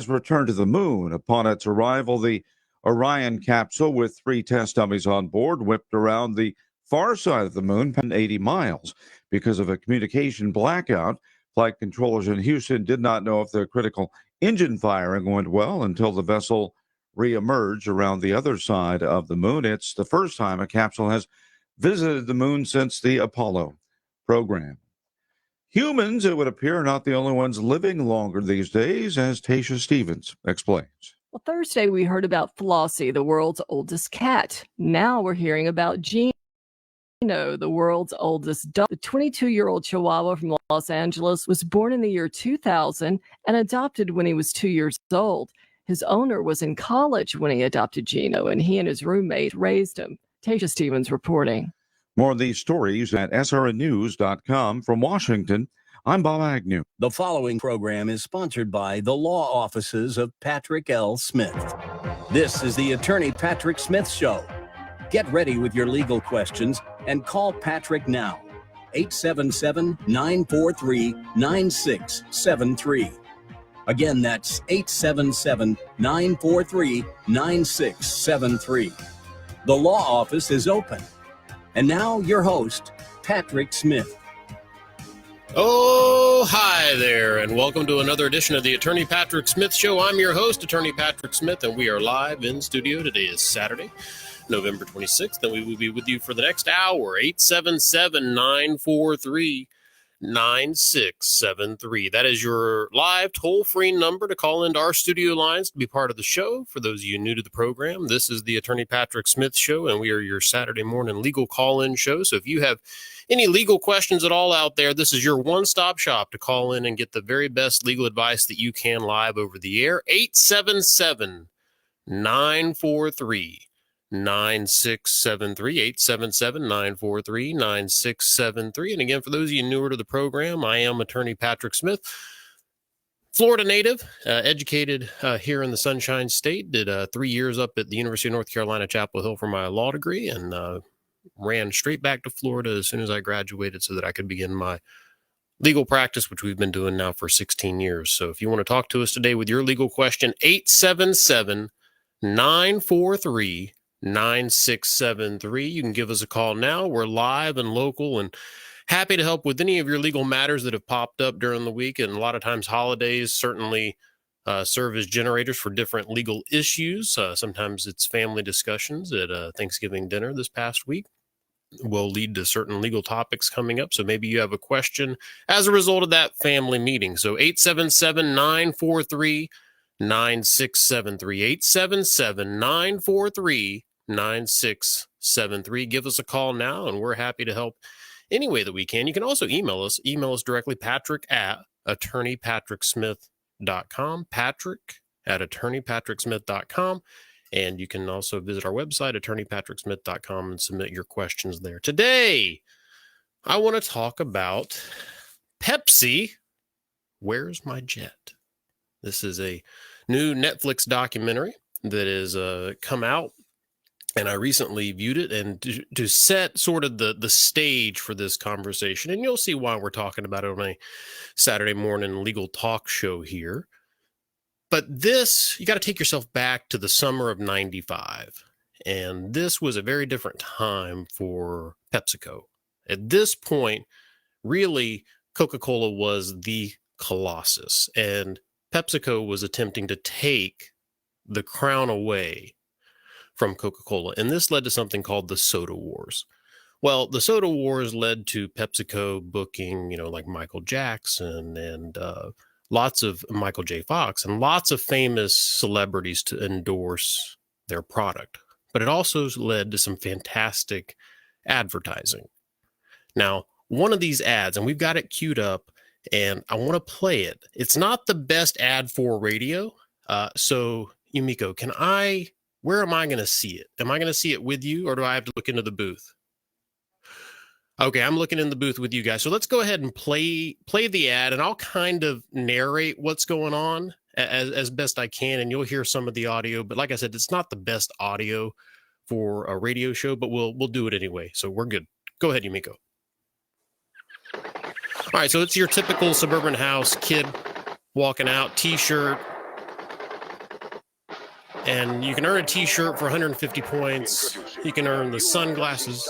returned to the moon. Upon its arrival, the Orion capsule with 3 test dummies on board whipped around the far side of the moon, 80 miles. Because of a communication blackout, flight controllers in Houston did not know if the critical engine firing went well until the vessel reemerged around the other side of the moon. It's the first time a capsule has visited the moon since the Apollo program. Humans, it would appear, are not the only ones living longer these days, as Tasha Stevens explains. Well, Thursday we heard about Flossie, the world's oldest cat. Now we're hearing about Gino, the world's oldest dog. The 22-year-old Chihuahua from Los Angeles was born in the year 2000 and adopted when he was 2 years old. His owner was in college when he adopted Gino, and he and his roommate raised him. Tasha Stevens reporting. More of these stories at srnnews.com. From Washington, I'm Bob Agnew. The following program is sponsored by the law offices of Patrick L. Smith. This is the Attorney Patrick Smith Show. Get ready with your legal questions and call Patrick now. 877-943-9673. Again, that's 877-943-9673. The law office is open. And now your host, Patrick Smith. Oh, hi there, and welcome to another edition of the Attorney Patrick Smith Show. I'm your host, Attorney Patrick Smith, and we are live in studio. Today is Saturday, November 26th, and we will be with you for the next hour. 877-943-9673. That is your live toll-free number to call into our studio lines to be part of the show. For those of you new to the program, this is the Attorney Patrick Smith Show, and we are your Saturday morning legal call-in show. So if you have any legal questions at all out there, this is your one-stop shop to call in and get the very best legal advice that you can live over the air. 877-943-9673. 877-943-9673. And again, for those of you newer to the program, I am Attorney Patrick Smith, Florida native, educated here in the Sunshine State, did 3 years up at the University of North Carolina, Chapel Hill for my law degree, and ran straight back to Florida as soon as I graduated so that I could begin my legal practice, which we've been doing now for 16 years. So if you want to talk to us today with your legal question, 877-943-9673. You can give us a call now. We're live and local and happy to help with any of your legal matters that have popped up during the week. And a lot of times holidays certainly serve as generators for different legal issues. Sometimes it's family discussions at Thanksgiving dinner this past week will lead to certain legal topics coming up. So maybe you have a question as a result of that family meeting. So 877-943-9673, 877-943-9673. Give us a call now, and we're happy to help any way that we can. You can also email us directly, patrick@attorneypatricksmith.com, patrick@attorneypatricksmith.com. And you can also visit our website, attorneypatricksmith.com, and submit your questions there. Today, I want to talk about Pepsi, Where's My Jet? This is a new Netflix documentary that has come out, and I recently viewed it. And to set sort of the stage for this conversation, and you'll see why we're talking about it on a Saturday morning legal talk show here. But this, you got to take yourself back to the summer of 95. And this was a very different time for PepsiCo. At this point, really, Coca-Cola was the colossus. And PepsiCo was attempting to take the crown away from Coca-Cola. And this led to something called the Soda Wars. Well, the Soda Wars led to PepsiCo booking, like Michael Jackson and lots of Michael J. Fox and lots of famous celebrities to endorse their product. But it also led to some fantastic advertising. Now, one of these ads, and we've got it queued up, and I want to play it. It's not the best ad for radio. So, Yumiko, where am I going to see it? Am I going to see it with you, or do I have to look into the booth? Okay, I'm looking in the booth with you guys. So let's go ahead and play the ad, and I'll kind of narrate what's going on as best I can, and you'll hear some of the audio. But like I said, it's not the best audio for a radio show, but we'll do it anyway. So we're good. Go ahead, Yumiko. All right, so it's your typical suburban house kid walking out, T-shirt, And you can earn a t-shirt for 150 points. You can earn the sunglasses.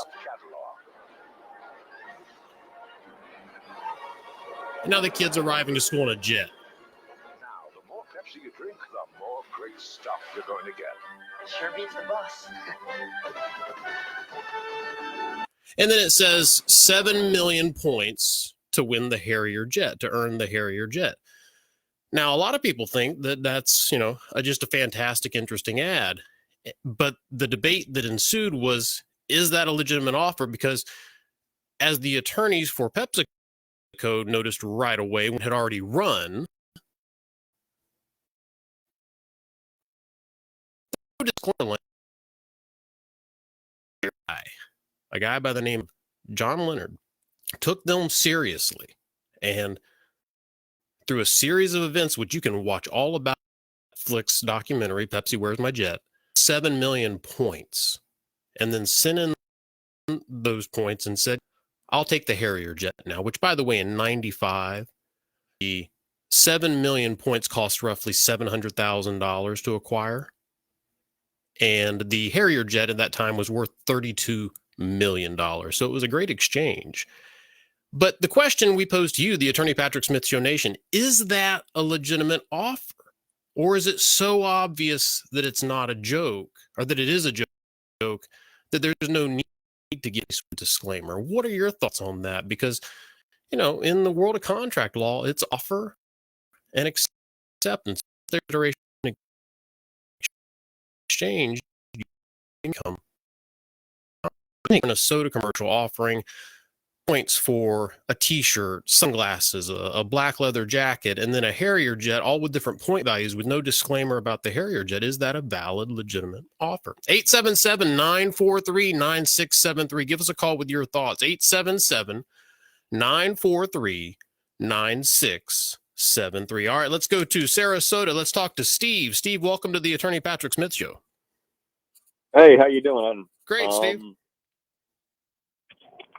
And now the kid's arriving to school in a jet. Now, the more Pepsi you drink, the more great stuff you're going to get. Sure beats the bus. And then it says 7 million points to win the Harrier jet, to earn the Harrier jet. Now, a lot of people think that that's, just a fantastic, interesting ad. But the debate that ensued was, is that a legitimate offer? Because as the attorneys for PepsiCo noticed right away, when it had already run, a guy by the name of John Leonard took them seriously, and through a series of events, which you can watch all about, Netflix documentary, Pepsi Where's My Jet, 7 million points, and then sent in those points and said, I'll take the Harrier jet now, which, by the way, in 95, the 7 million points cost roughly $700,000 to acquire. And the Harrier jet at that time was worth $32 million. So it was a great exchange. But the question we pose to you, the Attorney Patrick Smith Show Nation, is that a legitimate offer? Or is it so obvious that it's not a joke, or that it is a joke, that there's no need to give a disclaimer? What are your thoughts on that? Because, in the world of contract law, it's offer and acceptance. There's duration exchange income. In a soda commercial offering points for a t-shirt, sunglasses, a black leather jacket, and then a Harrier jet, all with different point values with no disclaimer about the Harrier jet. Is that a valid, legitimate offer? 877-943-9673. Give us a call with your thoughts. 877-943-9673. All right, let's go to Sarasota. Let's talk to Steve. Steve, welcome to the Attorney Patrick Smith Show. Hey, how you doing? Great, Steve.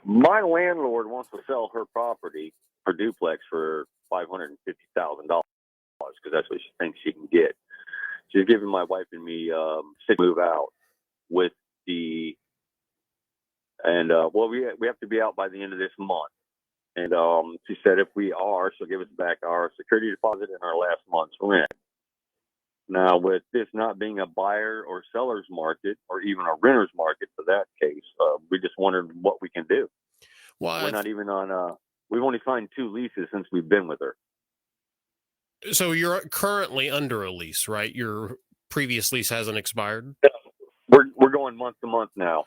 My landlord wants to sell her property, her duplex, for $550,000 because that's what she thinks she can get. She's giving my wife and me to move out with we have to be out by the end of this month. And she said if we are, she'll give us back our security deposit and our last month's rent. Now, with this not being a buyer or seller's market, or even a renter's market for that case, we just wondered what we can do. Well, we're not even on. We've only signed 2 leases since we've been with her. So you're currently under a lease, right? Your previous lease hasn't expired? We're going month to month now.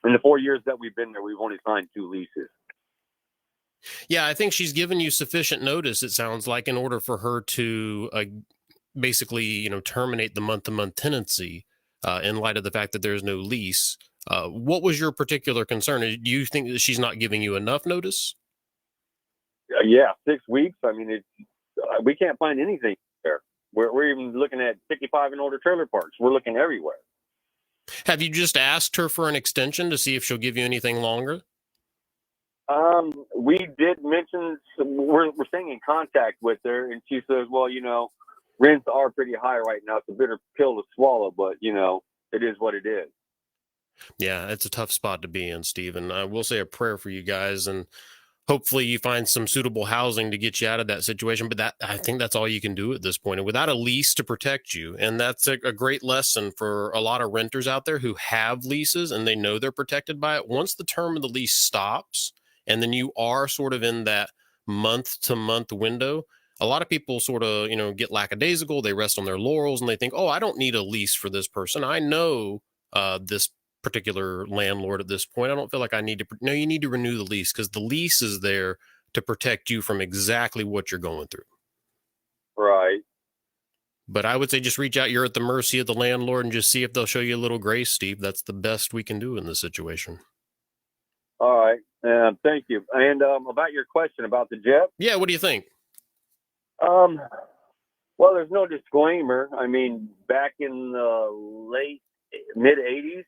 In the 4 years that we've been there, we've only signed 2 leases. Yeah, I think she's given you sufficient notice, it sounds like, in order for her to basically, terminate the month-to-month tenancy in light of the fact that there's no lease. What was your particular concern? Do you think that she's not giving you enough notice? Yeah, 6 weeks. I mean, we can't find anything there. We're even looking at 55 and older trailer parks. We're looking everywhere. Have you just asked her for an extension to see if she'll give you anything longer? We did mention, we're staying in contact with her, and she says, well, rents are pretty high right now. It's a bitter pill to swallow, but, it is what it is. Yeah, it's a tough spot to be in, Steve. And I will say a prayer for you guys, and hopefully you find some suitable housing to get you out of that situation. But I think that's all you can do at this point, and without a lease to protect you. And that's a great lesson for a lot of renters out there who have leases and they know they're protected by it. Once the term of the lease stops, and then you are sort of in that month-to-month window, a lot of people sort of, get lackadaisical. They rest on their laurels and they think, oh, I don't need a lease for this person. I know this particular landlord at this point. I don't feel like I need to. No, you need to renew the lease, because the lease is there to protect you from exactly what you're going through. Right. But I would say just reach out. You're at the mercy of the landlord, and just see if they'll show you a little grace, Steve. That's the best we can do in this situation. All right. Thank you. And about your question about the jet. Yeah. What do you think? Well, there's no disclaimer. I mean, back in the mid 80s,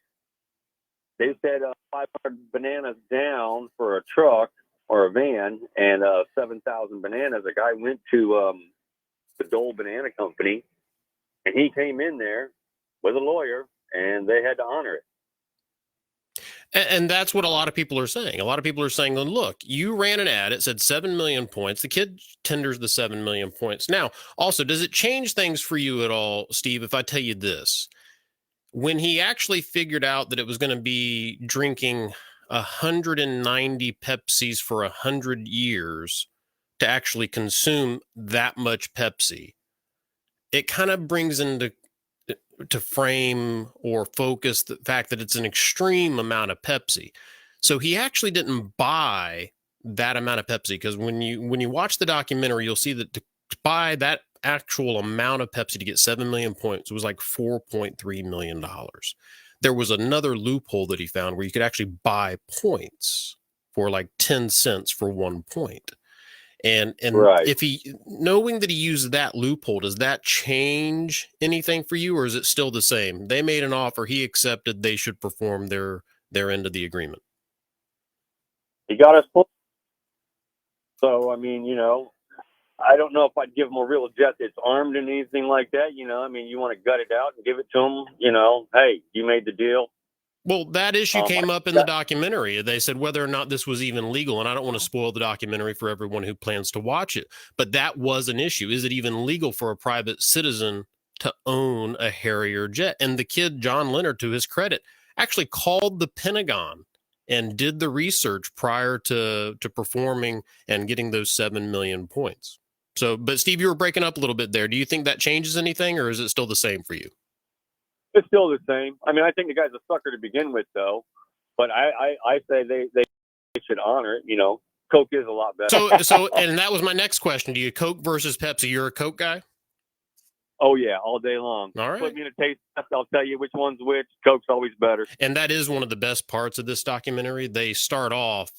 they said 500 bananas down for a truck or a van, and 7,000 bananas. A guy went to the Dole Banana Company, and he came in there with a lawyer, and they had to honor it. And that's what a lot of people are saying. A lot of people are saying, look, you ran an ad. It said 7 million points. The kid tenders the 7 million points. Now, also, does it change things for you at all, Steve, if I tell you this? When he actually figured out that it was going to be drinking 190 Pepsis for 100 years to actually consume that much Pepsi, it kind of brings into to frame or focus the fact that it's an extreme amount of Pepsi. So he actually didn't buy that amount of Pepsi, because when you watch the documentary, you'll see that to buy that actual amount of Pepsi to get 7 million points, it was like $4.3 million. There was another loophole that he found where you could actually buy points for like 10 cents for 1 point. And Right. if he, knowing that he used that loophole, does that change anything for you, or is it still the same? They made an offer, he accepted, they should perform their end of the agreement. He got us full. So, I mean, I don't know if I'd give him a real jet that's armed and anything like that. You want to gut it out and give it to him. Hey, you made the deal. Well, that issue came up in the documentary. They said whether or not this was even legal, and I don't want to spoil the documentary for everyone who plans to watch it, but that was an issue. Is it even legal for a private citizen to own a Harrier jet? And the kid, John Leonard, to his credit, actually called the Pentagon and did the research prior to performing and getting those 7 million points. So, but Steve, you were breaking up a little bit there. Do you think that changes anything, or is it still the same for you? It's still the same. I mean, I think the guy's a sucker to begin with, though. But I say they should honor it. Coke is a lot better. So, and that was my next question. Do you Coke versus Pepsi? You're a Coke guy? Oh, yeah, all day long. All right. Put me in a taste test, I'll tell you which one's which. Coke's always better. And that is one of the best parts of this documentary. They start off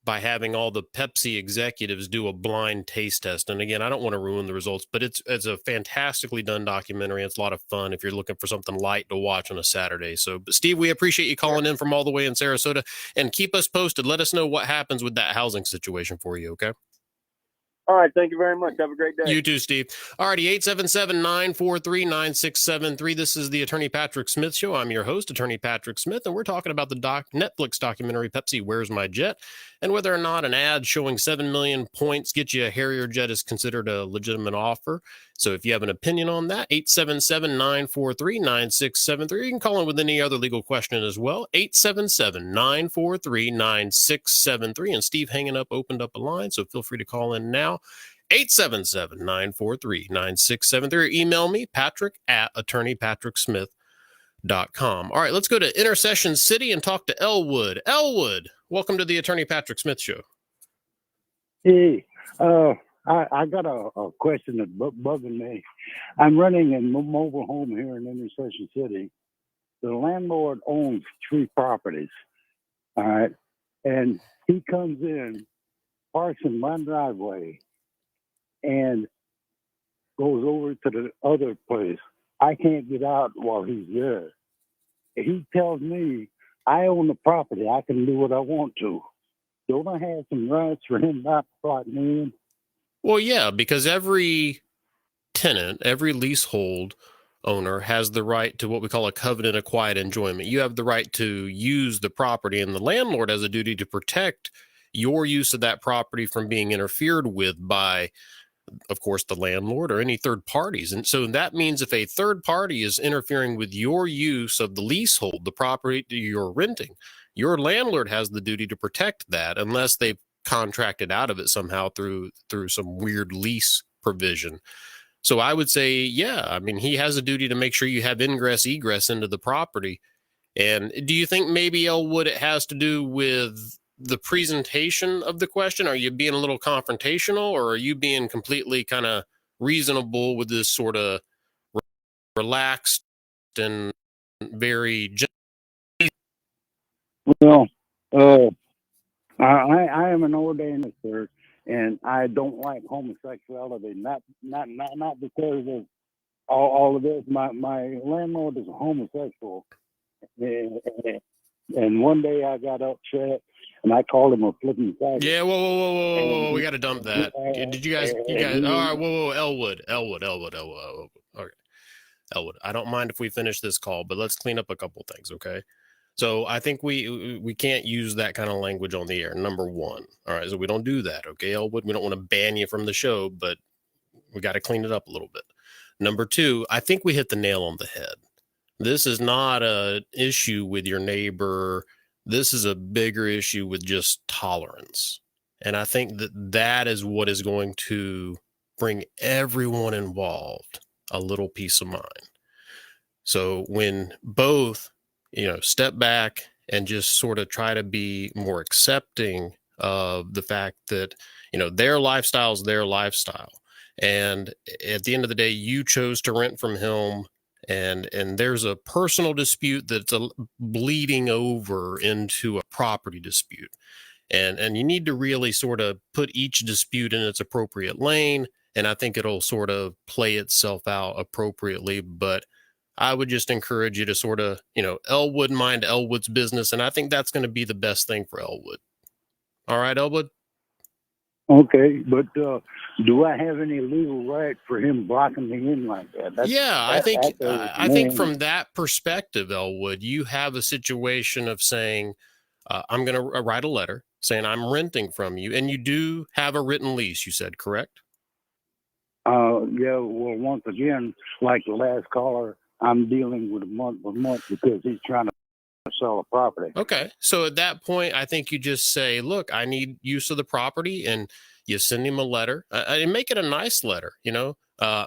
by having all the Pepsi executives do a blind taste test. And again, I don't want to ruin the results, but it's a fantastically done documentary. It's a lot of fun if you're looking for something light to watch on a Saturday. So, but Steve, we appreciate you calling in from all the way in Sarasota, and keep us posted. Let us know what happens with that housing situation for you, okay? All right. Thank you very much. Have a great day. You too, Steve. All righty, 877-943-9673. This is the Attorney Patrick Smith Show. I'm your host, Attorney Patrick Smith, and we're talking about the Netflix documentary, Pepsi, Where's My Jet? And whether or not an ad showing 7 million points get you a Harrier jet is considered a legitimate offer. So if you have an opinion on that, 877-943-9673. You can call in with any other legal question as well, 877-943-9673. And Steve hanging up opened up a line, so feel free to call in now, 877-943-9673. Or email me, patrick@attorneypatricksmith.com. All right, let's go to Intercession City and talk to Elwood. Elwood, welcome to the Attorney Patrick Smith Show. Hey, I got a question that's bugging me. I'm running a mobile home here in Intercession City. The landlord owns 3 properties, all right? And he comes in, parks in my driveway, and goes over to the other place. I can't get out while he's there. He tells me I own the property. I can do what I want to. Don't I have some rights for him not plotting in? Well, yeah, because every tenant, every leasehold owner has the right to what we call a covenant of quiet enjoyment. You have the right to use the property, and the landlord has a duty to protect your use of that property from being interfered with by, of course, the landlord or any third parties. And so that means if a third party is interfering with your use of the leasehold, the property you're renting, your landlord has the duty to protect that unless they've contracted out of it somehow through some weird lease provision. So I would say, yeah, I mean, he has a duty to make sure you have ingress, egress into the property. And do you think maybe, Elwood, it has to do with the presentation of the question? Are you being a little confrontational, or are you being completely kind of reasonable with this sort of relaxed and very Well, I am an ordained minister, and I don't like homosexuality. Not because of all of this. My landlord is a homosexual, and one day I got upset and I called him a flipping faggot. Yeah, whoa, we got to dump that. Did you guys? All right, whoa, Elwood. Okay. Elwood, I don't mind if we finish this call, but let's clean up a couple things, okay? So I think we can't use that kind of language on the air. Number one, all right. So we don't do that, okay, Elwood? We don't want to ban you from the show, but we got to clean it up a little bit. Number two, I think we hit the nail on the head. This is not an issue with your neighbor. This is a bigger issue with just tolerance. And I think that is what is going to bring everyone involved a little peace of mind. So when both, step back and just sort of try to be more accepting of the fact that, their lifestyle is their lifestyle. And at the end of the day, you chose to rent from him, and there's a personal dispute that's bleeding over into a property dispute. And you need to really sort of put each dispute in its appropriate lane. And I think it'll sort of play itself out appropriately. But I would just encourage you to sort of, Elwood mind Elwood's business. And I think that's going to be the best thing for Elwood. All right, Elwood? Okay, but do I have any legal right for him blocking me in like that? I think from that perspective, Elwood, you have a situation of saying, I'm going to write a letter saying I'm renting from you. And you do have a written lease, you said, correct? Yeah, well, once again, like the last caller, I'm dealing with a month because he's trying to sell a property. Okay. So at that point, I think you just say, look, I need use of the property, and you send him a letter and make it a nice letter,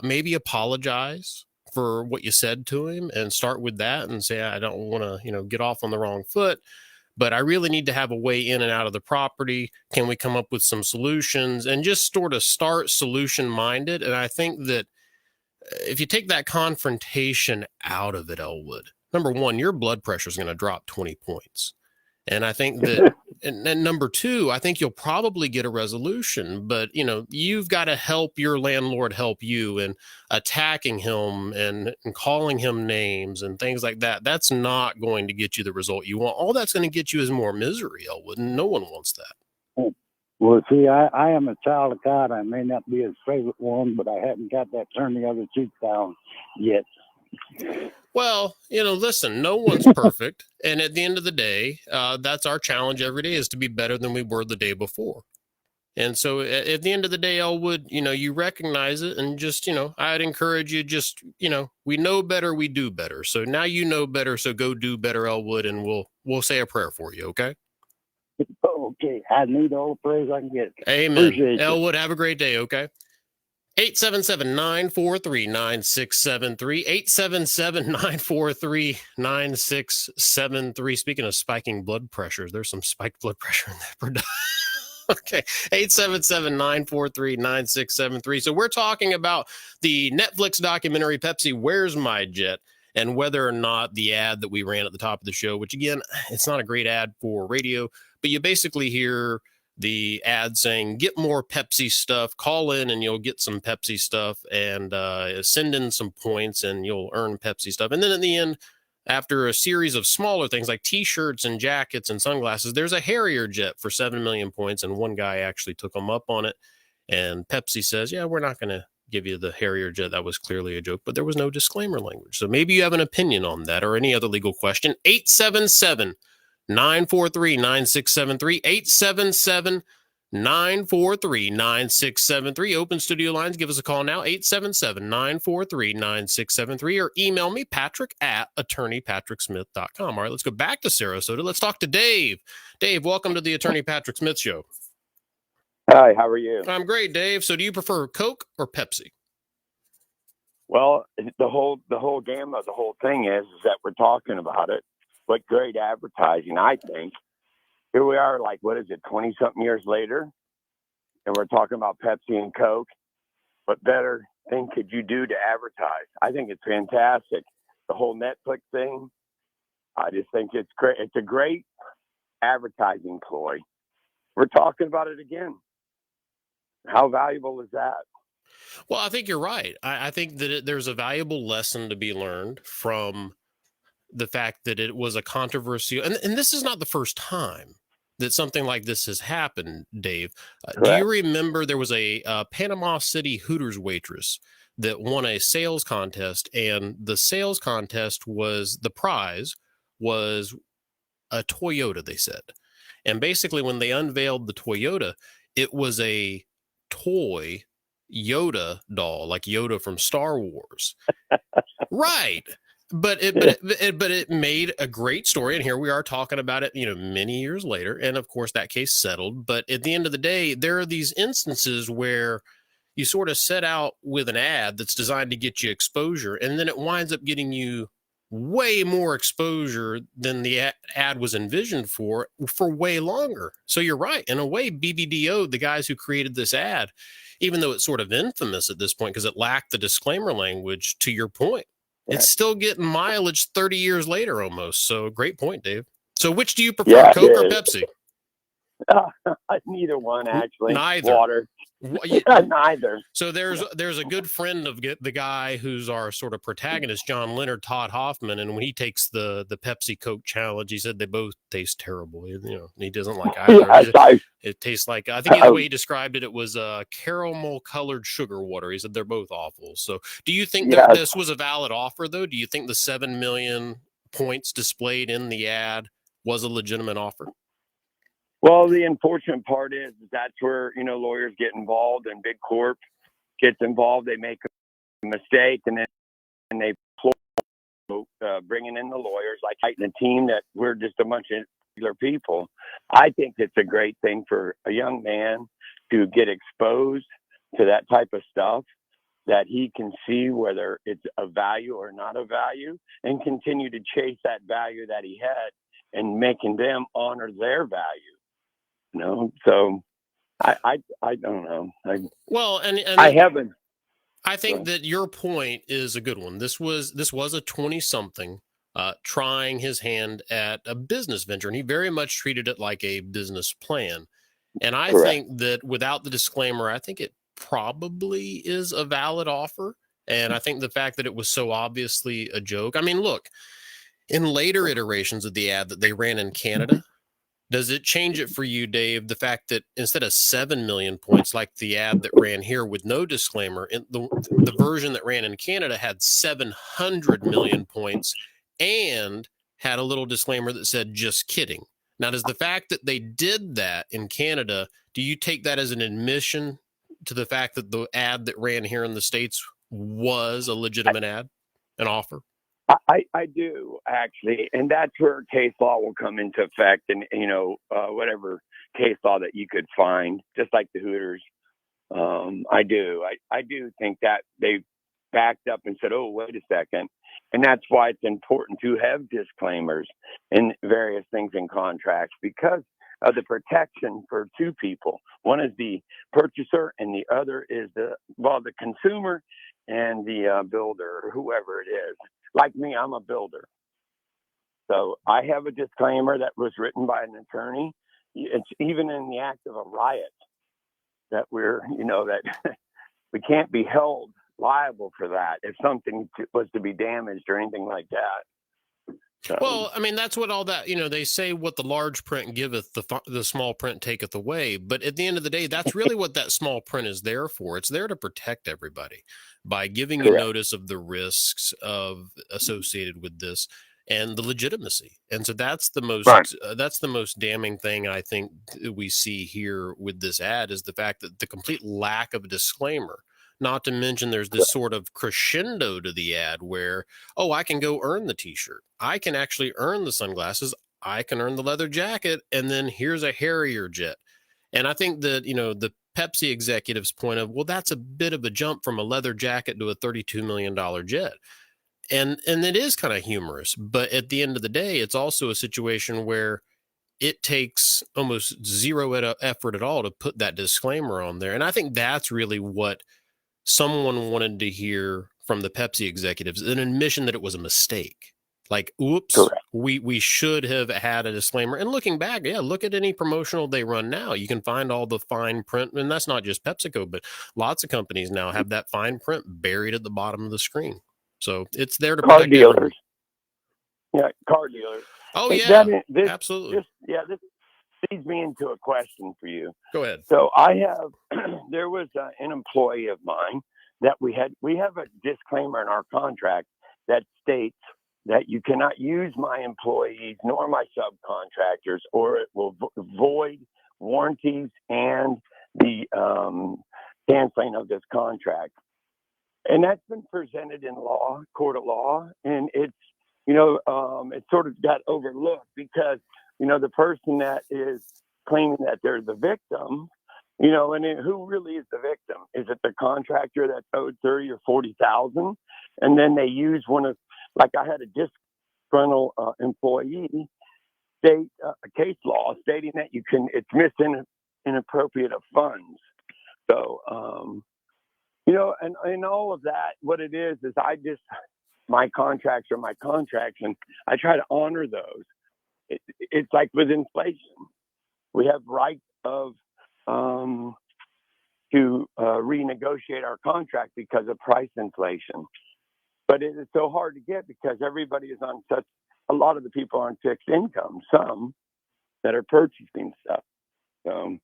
maybe apologize for what you said to him and start with that and say, I don't want to, get off on the wrong foot, but I really need to have a way in and out of the property. Can we come up with some solutions and just sort of start solution minded? And I think that if you take that confrontation out of it, Elwood, number one, your blood pressure is going to drop 20 points. And I think that, and number two, I think you'll probably get a resolution, but you've got to help your landlord help you, and attacking him and calling him names and things like that. That's not going to get you the result you want. All that's going to get you is more misery, Elwood, and no one wants that. Well, see, I am a child of God. I may not be his favorite one, but I haven't got that turn the other cheek down yet. Well, listen, no one's perfect. And at the end of the day, that's our challenge every day, is to be better than we were the day before. And so at the end of the day, Elwood, you recognize it, and just, I'd encourage you, just, we know better, we do better. So now you know better, so go do better, Elwood, and we'll say a prayer for you, okay? Okay, I need all the praise I can get. Amen. Appreciate Elwood, have a great day, okay? 877-943-9673. 877-943-9673. Speaking of spiking blood pressures, there's some spiked blood pressure in that. Okay. 877-943-9673. So we're talking about the Netflix documentary, Pepsi, Where's My Jet? And whether or not the ad that we ran at the top of the show, which again, it's not a great ad for radio, but you basically hear the ad saying, get more Pepsi stuff, call in and you'll get some Pepsi stuff, and send in some points and you'll earn Pepsi stuff. And then in the end, after a series of smaller things like t-shirts and jackets and sunglasses, there's a Harrier jet for 7 million points. And one guy actually took them up on it. And Pepsi says, yeah, we're not going to give you the Harrier jet. That was clearly a joke, but there was no disclaimer language. So maybe you have an opinion on that or any other legal question. 877-943-9673. 877-943-9673. Open studio lines. Give us a call now. 877-943-9673, or email me, patrick@attorneypatricksmith.com. All right, let's go back to Sarasota. Let's talk to Dave. Dave, welcome to the Attorney Patrick Smith Show. Hi, how are you? I'm great, Dave. So do you prefer Coke or Pepsi? Well, the whole gamut of the whole thing is that we're talking about it. But great advertising, I think. Here we are, 20-something years later, and we're talking about Pepsi and Coke. What better thing could you do to advertise? I think it's fantastic. The whole Netflix thing, I just think it's great. It's a great advertising ploy. We're talking about it again. How valuable is that? Well, I think you're right. I think that there's a valuable lesson to be learned from the fact that it was a controversy. And this is not the first time that something like this has happened, Dave. Do you remember there was a Panama City Hooters waitress that won a sales contest, and the sales contest the prize was a Toyota, they said. And basically when they unveiled the Toyota, it was a toy Yoda doll, like Yoda from Star Wars. Right. But it made a great story, and here we are talking about it, many years later, and of course that case settled. But at the end of the day, there are these instances where you sort of set out with an ad that's designed to get you exposure, and then it winds up getting you way more exposure than the ad was envisioned for way longer. So you're right. In a way, BBDO, the guys who created this ad, even though it's sort of infamous at this point because it lacked the disclaimer language, to your point, it's still getting mileage 30 years later almost. So great point, Dave. So which do you prefer, Coke or Pepsi? Neither one, actually. Neither. Water. Neither. So there's a good friend of the guy who's our sort of protagonist, John Leonard, Todd Hoffman, and when he takes the Pepsi Coke challenge, he said they both taste terrible. He doesn't like either. It tastes like, I think the way he described it, it was caramel colored sugar water. He said they're both awful. So do you think that this was a valid offer, though? Do you think the 7 million points displayed in the ad was a legitimate offer? Well, the unfortunate part is that's where, lawyers get involved and big corp gets involved. They make a mistake and then they bringing in the lawyers, like the team that we're just a bunch of regular people. I think it's a great thing for a young man to get exposed to that type of stuff, that he can see whether it's a value or not a value and continue to chase that value that he had and making them honor their value. So I don't know. I haven't. I think that your point is a good one. This was a 20-something trying his hand at a business venture, and he very much treated it like a business plan. And I think that without the disclaimer, I think it probably is a valid offer. And I think the fact that it was so obviously a joke. I mean, look, in later iterations of the ad that they ran in Canada, does it change it for you, Dave, the fact that instead of 7 million points, like the ad that ran here with no disclaimer, the version that ran in Canada had 700 million points and had a little disclaimer that said, just kidding. Now, does the fact that they did that in Canada, do you take that as an admission to the fact that the ad that ran here in the States was a legitimate ad, an offer? I do, actually, and that's where case law will come into effect, and whatever case law that you could find, just like the Hooters. I do think that they backed up and said, "Oh, wait a second," and that's why it's important to have disclaimers in various things in contracts, because of the protection for two people. One is the purchaser, and the other is the consumer and the builder, or whoever it is. Like me, I'm a builder. So I have a disclaimer that was written by an attorney. It's even in the act of a riot that that we can't be held liable for that if something was to be damaged or anything like that. So, well, I mean, that's what all that, they say what the large print giveth, the small print taketh away. But at the end of the day, that's really what that small print is there for. It's there to protect everybody by giving you notice of the risks associated with this and the legitimacy. And so that's the most damning thing I think we see here with this ad, is the fact that the complete lack of a disclaimer. Not to mention there's this sort of crescendo to the ad where, I can go earn the T-shirt. I can actually earn the sunglasses. I can earn the leather jacket. And then here's a Harrier jet. And I think that, the Pepsi executives point of, that's a bit of a jump from a leather jacket to a $32 million jet. And it is kind of humorous. But at the end of the day, it's also a situation where it takes almost zero effort at all to put that disclaimer on there. And I think that's really what someone wanted to hear from the Pepsi executives, an admission that it was a mistake. Like, oops, we should have had a disclaimer. And looking back, look at any promotional they run now. You can find all the fine print, and that's not just PepsiCo, but lots of companies now have that fine print buried at the bottom of the screen. So it's there to protect dealers. Yeah, car dealers. Oh, yeah, absolutely. This leads me into a question for you. Go ahead. So there was an employee of mine that we have a disclaimer in our contract that states that you cannot use my employees nor my subcontractors, or it will void warranties and the canceling of this contract. And that's been presented in law, court of law, and it's, it sort of got overlooked because, the person that is claiming that they're the victim, and then who really is the victim? Is it the contractor that's owed 30 or 40,000? And then they use one of, like I had a disgruntled employee state a case law stating that it's missing inappropriate of funds. So, and all of that, what it is my contracts are my contracts, and I try to honor those. It's like with inflation, we have rights of to renegotiate our contract because of price inflation. But it is so hard to get because everybody is on a lot of the people are on fixed income, some that are purchasing stuff. So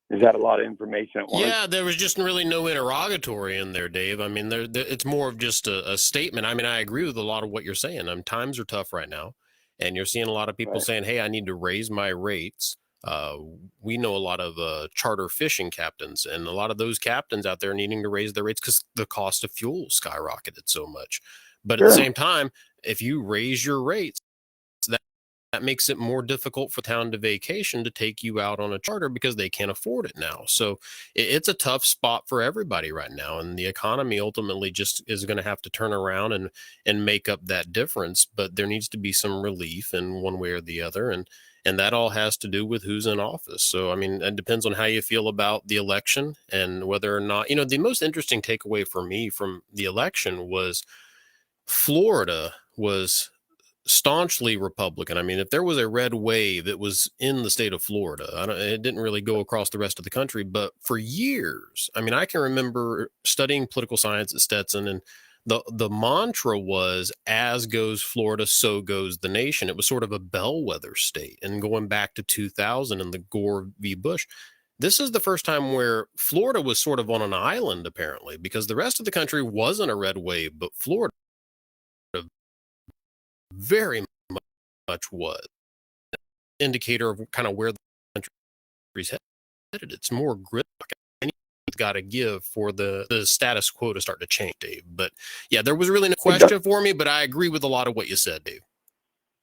is that a lot of information at once? Yeah, there was just really no interrogatory in there, Dave. I mean, it's more of just a statement. I mean, I agree with a lot of what you're saying. Times are tough right now, and you're seeing a lot of people saying, hey, I need to raise my rates. We know a lot of charter fishing captains, and a lot of those captains out there needing to raise their rates because the cost of fuel skyrocketed so much. But at the same time, if you raise your rates, that makes it more difficult for town to vacation to take you out on a charter because they can't afford it now. So it's a tough spot for everybody right now. And the economy ultimately just is going to have to turn around and make up that difference. But there needs to be some relief in one way or the other. And that all has to do with who's in office. So, I mean, it depends on how you feel about the election and whether or not, the most interesting takeaway for me from the election was Florida was staunchly Republican. I mean, if there was a red wave, it was in the state of Florida. It didn't really go across the rest of the country, but for years, I mean, I can remember studying political science at Stetson, and the mantra was, as goes Florida, so goes the nation. It was sort of a bellwether state. And going back to 2000 and the Gore v. Bush, this is the first time where Florida was sort of on an island, apparently, because the rest of the country wasn't a red wave, but Florida very much was an indicator of kind of where the country's headed. It's more gridlock. It's got to give for the status quo to start to change, Dave. But yeah, there was really no question for me, but I agree with a lot of what you said, Dave.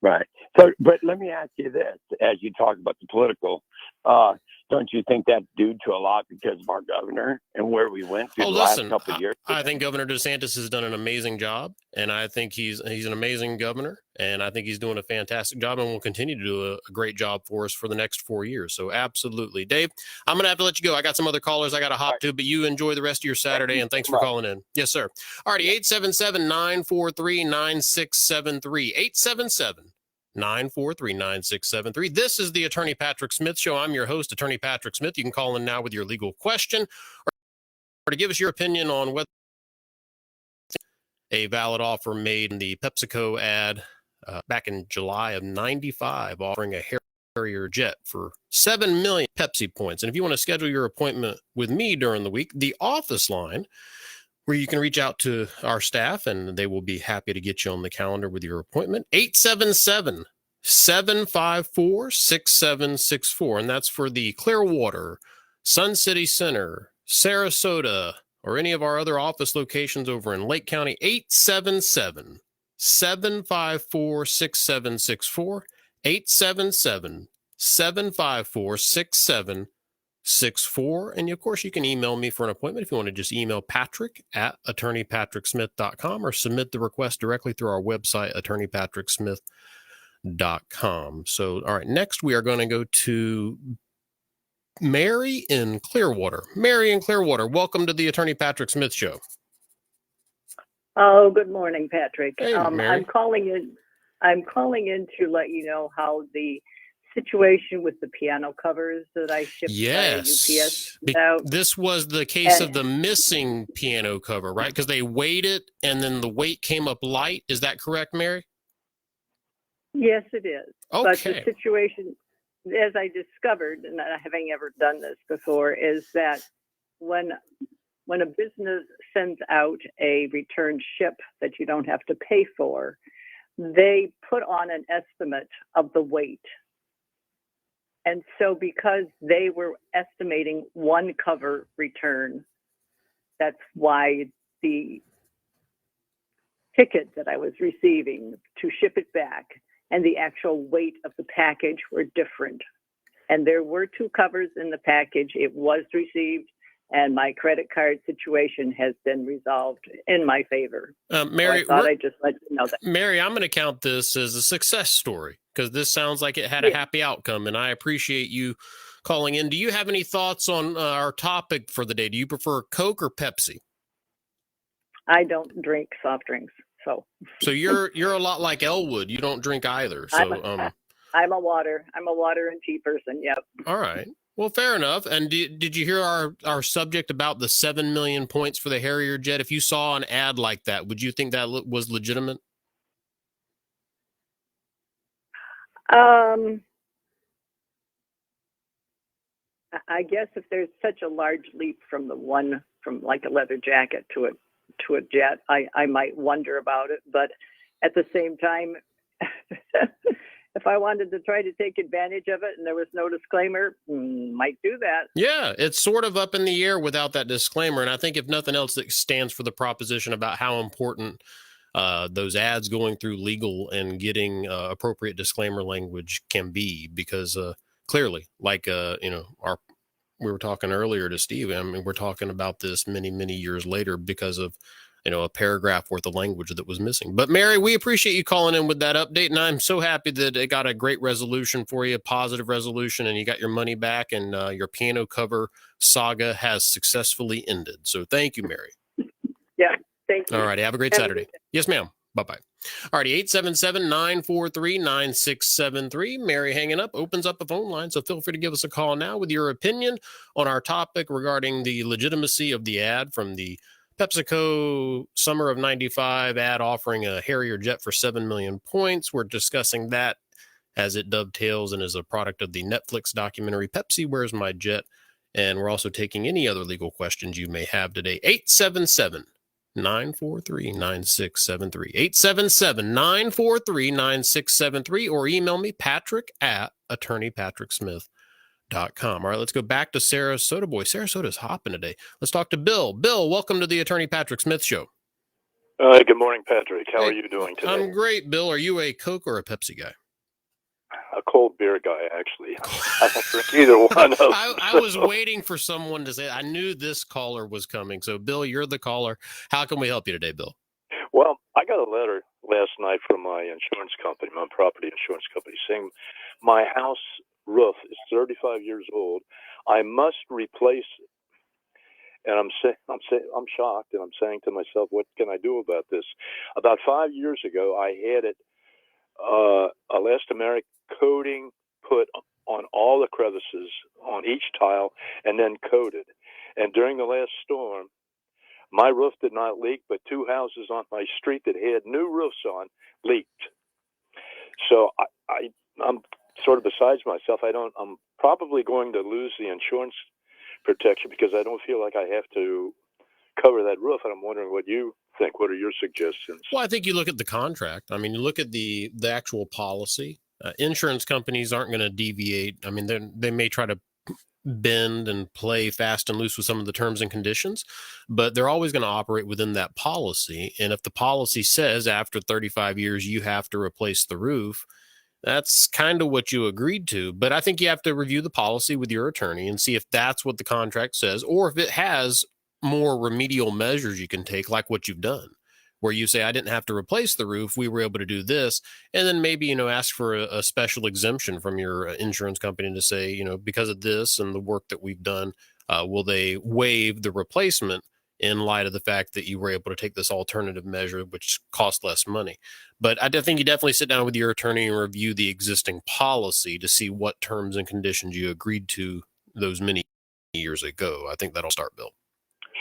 Right. So, but let me ask you this, as you talk about the political, don't you think that's due to a lot because of our governor and where we went through the last couple of years? I think Governor DeSantis has done an amazing job, and I think he's an amazing governor, and I think he's doing a fantastic job and will continue to do a great job for us for the next 4 years. So absolutely. Dave, I'm going to have to let you go. I got some other callers I got to hop to, but you enjoy the rest of your Saturday, and thanks for calling in. Yes, sir. All righty, 877-943-9673. 877-943-9673. This is the Attorney Patrick Smith Show. I'm your host, Attorney Patrick Smith. You can call in now with your legal question or to give us your opinion on whether a valid offer made in the PepsiCo ad back in July of '95, offering a Harrier jet for 7 million Pepsi points. And if you want to schedule your appointment with me during the week, the office line, where you can reach out to our staff and they will be happy to get you on the calendar with your appointment. 877-754-6764. And that's for the Clearwater, Sun City Center, Sarasota, or any of our other office locations over in Lake County. 877-754-6764. 877-754-6764. And of course, you can email me for an appointment if you want to just email patrick@attorneypatricksmith.com or submit the request directly through our website, attorneypatricksmith.com. So, all right, next we are going to go to Mary in Clearwater. Mary in Clearwater, welcome to the Attorney Patrick Smith Show. Oh, good morning, Patrick. Hey, Mary. I'm calling in to let you know how the situation with the piano covers that I shipped by UPS out. This was the case of the missing piano cover, right? Because they weighed it and then the weight came up light. Is that correct, Mary? Yes, it is. Okay. But the situation, as I discovered, and not having ever done this before, is that when when a business sends out a return ship that you don't have to pay for, they put on an estimate of the weight. And so because they were estimating one cover return, that's why the ticket that I was receiving to ship it back and the actual weight of the package were different. And there were 2 covers in the package. It was received, and my credit card situation has been resolved in my favor. Mary, so I thought I'd just let you know that. Mary, I'm going to count this as a success story because this sounds like it had a happy outcome, and I appreciate you calling in. Do you have any thoughts on our topic for the day? Do you prefer Coke or Pepsi? I don't drink soft drinks, so you're a lot like Elwood. You don't drink either. So I'm a water and tea person. Yep. All right. Well, fair enough. And did you hear our subject about the 7 million points for the Harrier jet? If you saw an ad like that, would you think that was legitimate? I guess if there's such a large leap from like a leather jacket to a jet, I might wonder about it. But at the same time, if I wanted to try to take advantage of it and there was no disclaimer, might do that. Yeah, it's sort of up in the air without that disclaimer. And I think if nothing else, it stands for the proposition about how important those ads going through legal and getting appropriate disclaimer language can be, because clearly, like we were talking earlier to Steve, I mean, we're talking about this many, many years later because of a paragraph worth of language that was missing. But Mary, we appreciate you calling in with that update, and I'm so happy that it got a great resolution for you, a positive resolution, and you got your money back, and your piano cover saga has successfully ended. So thank you, Mary. Yeah, thank you. All right, have a great Saturday. Yes, ma'am. Bye-bye. All righty, 877-943-9673. Mary hanging up opens up the phone line, so feel free to give us a call now with your opinion on our topic regarding the legitimacy of the ad from the PepsiCo summer of 95 ad offering a Harrier jet for 7 million points. We're discussing that as it dovetails and is a product of the Netflix documentary Pepsi, Where's My Jet? And we're also taking any other legal questions you may have today. 877-943-9673. 877-943-9673, or email me, patrick@attorneypatricksmith.com. All right, let's go back to Sarasota. Boy, Sarasota's hopping today. Let's talk to Bill. Bill, welcome to the Attorney Patrick Smith Show. Good morning, Patrick. How are you doing today? I'm great, Bill. Are you a Coke or a Pepsi guy? A cold beer guy, actually. I don't drink either one of them. I was waiting for someone to say it. I knew this caller was coming. So, Bill, you're the caller. How can we help you today, Bill? Well, I got a letter last night from my insurance company, my property insurance company, saying my house roof is 35 years old. I must replace it. And I'm shocked, and I'm saying to myself, what can I do about this? About 5 years ago, I had it elastomeric coating put on all the crevices on each tile and then coated. And during the last storm, my roof did not leak, but 2 houses on my street that had new roofs on leaked. So I'm sort of besides myself. I'm probably going to lose the insurance protection because I don't feel like I have to cover that roof. And I'm wondering what you think. What are your suggestions? Well, I think you look at the contract. I mean, you look at the actual policy. Insurance companies aren't going to deviate. I mean, they may try to bend and play fast and loose with some of the terms and conditions, but they're always going to operate within that policy. And if the policy says after 35 years you have to replace the roof, that's kind of what you agreed to. But I think you have to review the policy with your attorney and see if that's what the contract says, or if it has more remedial measures you can take, like what you've done, where you say, I didn't have to replace the roof. We were able to do this. And then maybe, ask for a special exemption from your insurance company to say, because of this and the work that we've done, will they waive the replacement in light of the fact that you were able to take this alternative measure, which cost less money. But I think you definitely sit down with your attorney and review the existing policy to see what terms and conditions you agreed to those many years ago. I think that'll start, Bill.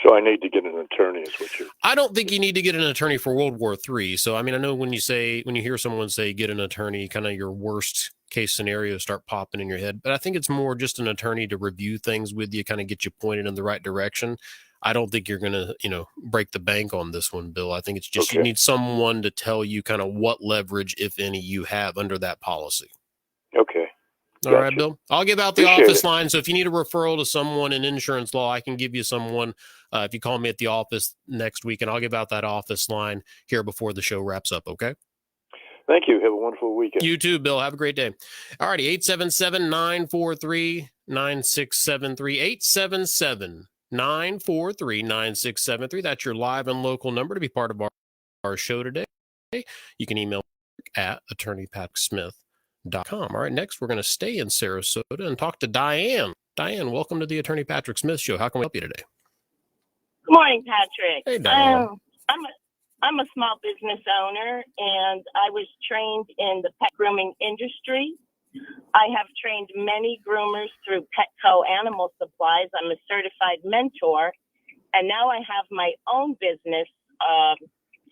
So I need to get an attorney is what you're... I don't think you need to get an attorney for World War III. So, I mean, I know when you hear someone say get an attorney, kind of your worst case scenarios start popping in your head. But I think it's more just an attorney to review things with you, kind of get you pointed in the right direction. I don't think you're going to, break the bank on this one, Bill. I think it's just you Okay. need someone to tell you kind of what leverage, if any, you have under that policy. Okay. All right, Gotcha. Bill. I'll give out the Appreciate office it. line. So if you need a referral to someone in insurance law, I can give you someone. If you call me at the office next week, and I'll give out that office line here before the show wraps up. Okay. Thank you. Have a wonderful weekend. You too, Bill. Have a great day. All righty. 877-943-9673. 877-943-9673. That's your live and local number to be part of our show today. You can email at attorneypatricksmith.com. All right, next we're going to stay in Sarasota and talk to Diane. Diane, welcome to the Attorney Patrick Smith Show. How can we help you today? Good morning, Patrick. Hey, Diane. I'm a small business owner, and I was trained in the pet grooming industry. I have trained many groomers through Petco Animal Supplies. I'm a certified mentor, and now I have my own business,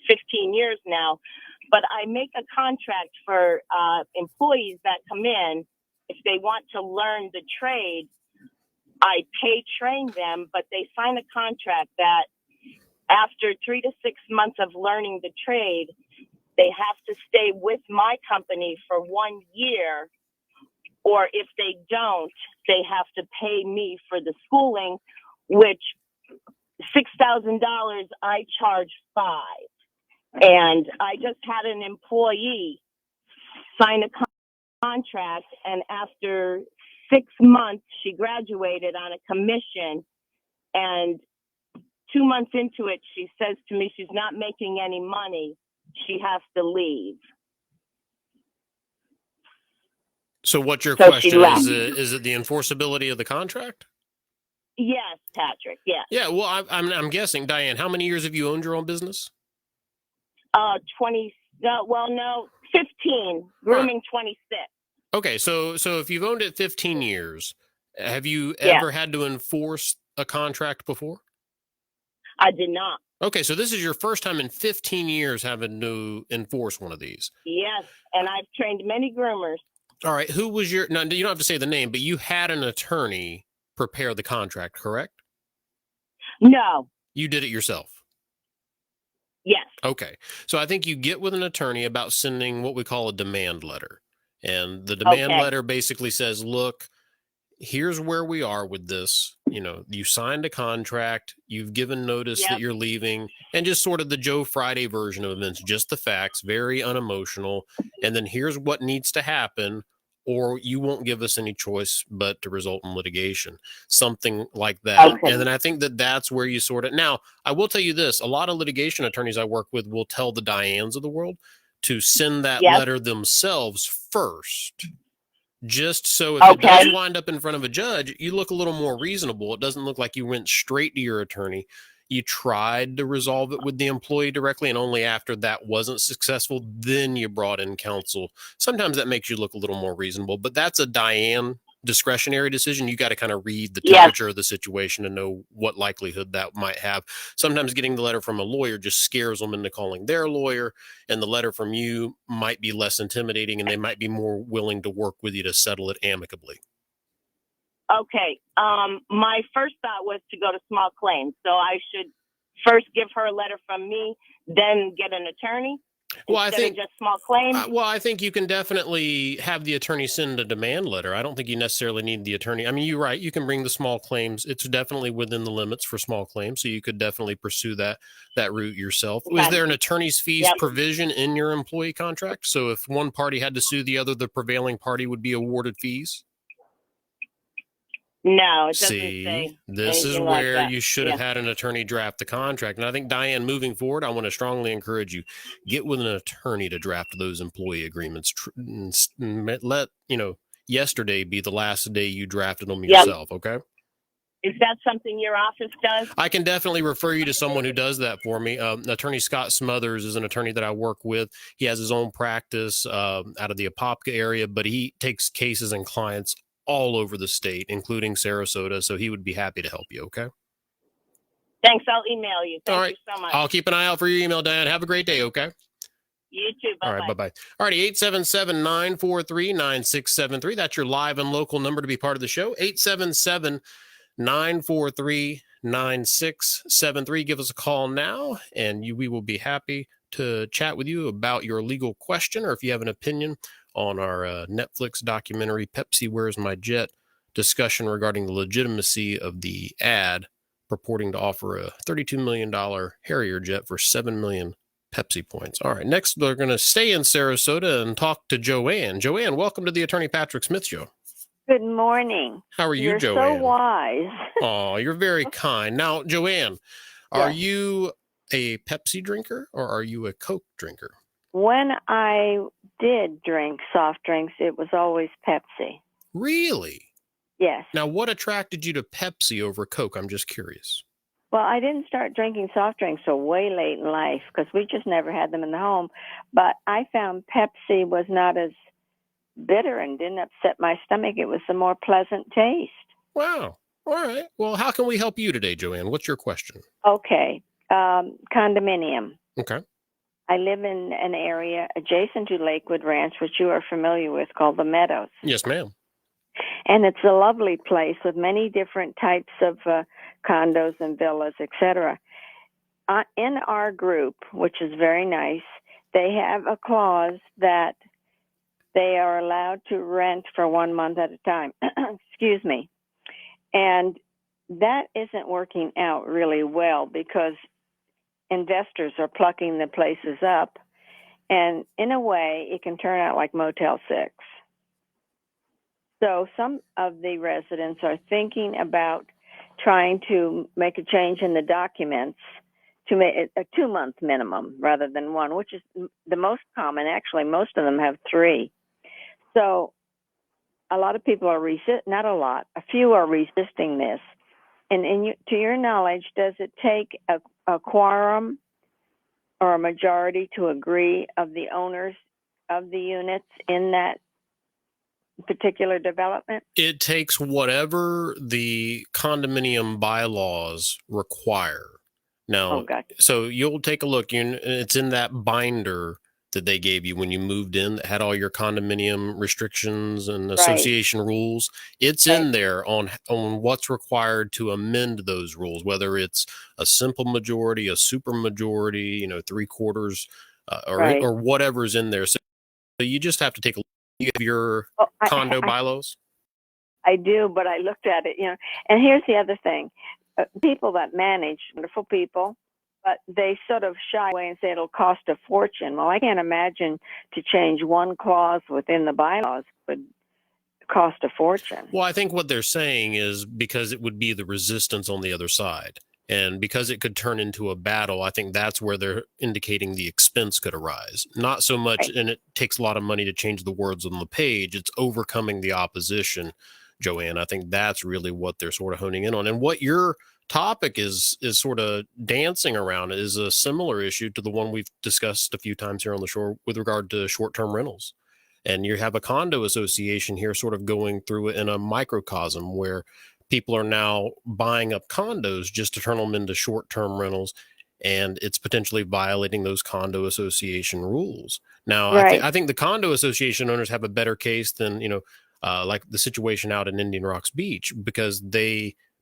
15 years now. But I make a contract for employees that come in. If they want to learn the trade, I train them, but they sign a contract that after 3 to 6 months of learning the trade, they have to stay with my company for 1 year. Or if they don't, they have to pay me for the schooling, which $6,000, I charge $5,000. And I just had an employee sign a contract, and after 6 months, she graduated on a commission. And 2 months into it, she says to me she's not making any money. She has to leave. So what's your So question? she left. Is it the enforceability of the contract? Yes, Patrick. Yes. Yeah, well, I'm guessing, Diane, how many years have you owned your own business? 20. No, 15. Grooming 26. Okay, so if you've owned it 15 years, have you Yeah. ever had to enforce a contract before? I did not. Okay, so this is your first time in 15 years having to enforce one of these. Yes, and I've trained many groomers. All right, who was your, now you don't have to say the name, but you had an attorney prepare the contract, correct? No. You did it yourself. Yes. Okay. So I think you get with an attorney about sending what we call a demand letter. And the demand Okay. letter basically says, look, here's where we are with this. You signed a contract, you've given notice that Yep. you're leaving, and just sort of the Joe Friday version of events, just the facts, very unemotional. And then here's what needs to happen, or you won't give us any choice but to result in litigation, something like that. Okay. And then I think that that's where you sort of, now I will tell you this, a lot of litigation attorneys I work with will tell the Dianes of the world to send that Yes. letter themselves first, just so if it does wind up in front of a judge, you look a little more reasonable. It doesn't look like you went straight to your attorney. You tried to resolve it with the employee directly, and only after that wasn't successful, then you brought in counsel. Sometimes that makes you look a little more reasonable, but that's a Diane discretionary decision. You got to kind of read the Yes. temperature of the situation to know what likelihood that might have. Sometimes getting the letter from a lawyer just scares them into calling their lawyer, and the letter from you might be less intimidating, and they might be more willing to work with you to settle it amicably. Okay. My first thought was to go to small claims. So I should first give her a letter from me, then get an attorney Well, I instead think of just small claims. I think you can definitely have the attorney send a demand letter. I don't think you necessarily need the attorney. I mean, you're right. You can bring the small claims. It's definitely within the limits for small claims, so you could definitely pursue that route yourself. Was Okay. there an attorney's fees Yep. provision in your employee contract? So if one party had to sue the other, the prevailing party would be awarded fees? No, it doesn't See, say this is anything like where that. you should have Yeah. had an attorney draft the contract. And I think, Diane, moving forward, I want to strongly encourage you, get with an attorney to draft those employee agreements. Let, yesterday be the last day you drafted them Yep. yourself, okay? Is that something your office does? I can definitely refer you to someone who does that for me. Attorney Scott Smothers is an attorney that I work with. He has his own practice out of the Apopka area, but he takes cases and clients all over the state, including Sarasota. So he would be happy to help you. Okay. Thanks. I'll email you. Thank All right. you so much. I'll keep an eye out for your email, Diane. Have a great day. Okay. You too. Bye-bye. All right. Bye-bye. All righty. 877-943-9673. That's your live and local number to be part of the show. 877-943-9673. 9673. Give us a call now, and we will be happy to chat with you about your legal question, or if you have an opinion on our Netflix documentary, Pepsi, Where's My Jet, discussion regarding the legitimacy of the ad purporting to offer a $32 million Harrier jet for 7 million Pepsi points. All right, next we're going to stay in Sarasota and talk to Joanne. Joanne, welcome to the Attorney Patrick Smith Show. Good morning. How are you, You're Joanne? so wise. Oh, you're very kind. Now, Joanne, are you a Pepsi drinker or are you a Coke drinker? When I did drink soft drinks, it was always Pepsi. Really? Yes. Now, what attracted you to Pepsi over Coke? I'm just curious. Well, I didn't start drinking soft drinks till way late in life because we just never had them in the home. But I found Pepsi was not as bitter and didn't upset my stomach. It was a more pleasant taste. Wow. All right. Well, how can we help you today, Joanne? What's your question? Okay. Condominium. Okay. I live in an area adjacent to Lakewood Ranch, which you are familiar with, called the Meadows. Yes, ma'am. And it's a lovely place with many different types of condos and villas, etc. In our group, which is very nice, they have a clause that they are allowed to rent for 1 month at a time. Excuse me. And that isn't working out really well because investors are plucking the places up. And in a way, it can turn out like Motel 6. So some of the residents are thinking about trying to make a change in the documents to make it a 2-month minimum rather than 1, which is the most common. Actually, most of them have 3. So a lot of people are not a lot, a few are resisting this. And to your knowledge, does it take a quorum or a majority to agree of the owners of the units in that particular development? It takes whatever the condominium bylaws require. Now, so you'll take a look. It's in that binder that they gave you when you moved in that had all your condominium restrictions and association rules. It's in there on what's required to amend those rules, whether it's a simple majority, a super majority, 3/4, or whatever's in there. So you just have to take a look. You have your condo bylaws? I do, but I looked at it, and here's the other thing. People that manage, wonderful people, but they sort of shy away and say it'll cost a fortune. Well, I can't imagine to change one clause within the bylaws would cost a fortune. Well, I think what they're saying is because it would be the resistance on the other side. And because it could turn into a battle, I think that's where they're indicating the expense could arise. Not so much, and it takes a lot of money to change the words on the page, it's overcoming the opposition, Joanne. I think that's really what they're sort of honing in on. And what your topic is sort of dancing around is a similar issue to the one we've discussed a few times here on the show with regard to short-term rentals. And you have a condo association here sort of going through it in a microcosm where people are now buying up condos just to turn them into short-term rentals, and it's potentially violating those condo association rules. Now, I think the condo association owners have a better case than, like the situation out in Indian Rocks Beach, because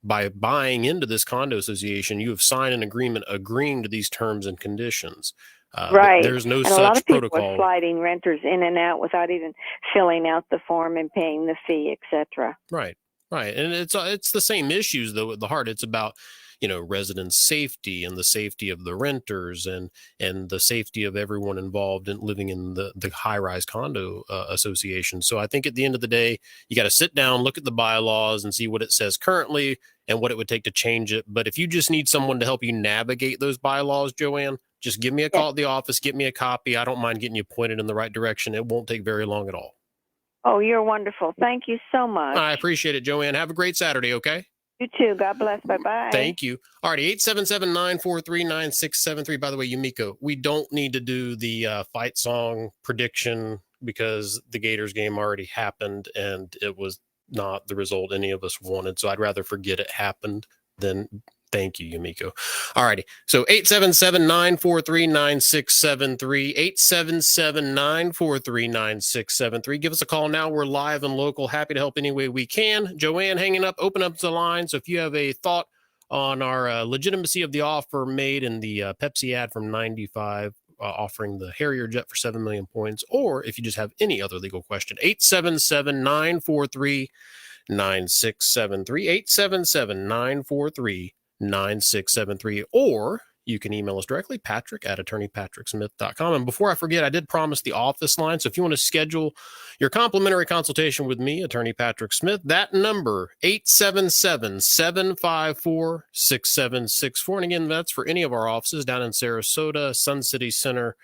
by buying into this condo association, you have signed an agreement agreeing to these terms and conditions. There's no and such a lot of people protocol. are sliding renters in and out without even filling out the form and paying the fee, etc. Right. And it's the same issues, though, at the heart. It's about, resident safety and the safety of the renters and the safety of everyone involved in living in the high-rise condo association. So I think at the end of the day, you got to sit down, look at the bylaws and see what it says currently and what it would take to change it. But if you just need someone to help you navigate those bylaws, Joanne, just give me a call at the office, get me a copy. I don't mind getting you pointed in the right direction. It won't take very long at all. Oh, you're wonderful. Thank you so much. I appreciate it, Joanne. Have a great Saturday, okay? You too. God bless. Bye-bye. Thank you. All righty, 877-943-9673. By the way, Yumiko, we don't need to do the fight song prediction because the Gators game already happened and it was not the result any of us wanted. So I'd rather forget it happened than... Thank you, Yumiko. All righty. So 877-943-9673, 877-943-9673. Give us a call now. We're live and local. Happy to help any way we can. Joanne hanging up, open up the line. So if you have a thought on our legitimacy of the offer made in the Pepsi ad from 95, offering the Harrier jet for 7 million points, or if you just have any other legal question, 877-943-9673, 877-943-9673, or you can email us directly, patrick@attorneypatricksmith.com. And before I forget, I did promise the office line. So if you want to schedule your complimentary consultation with me, Attorney Patrick Smith, that number, 877-754-6764. And again, that's for any of our offices down in Sarasota, Sun City Center,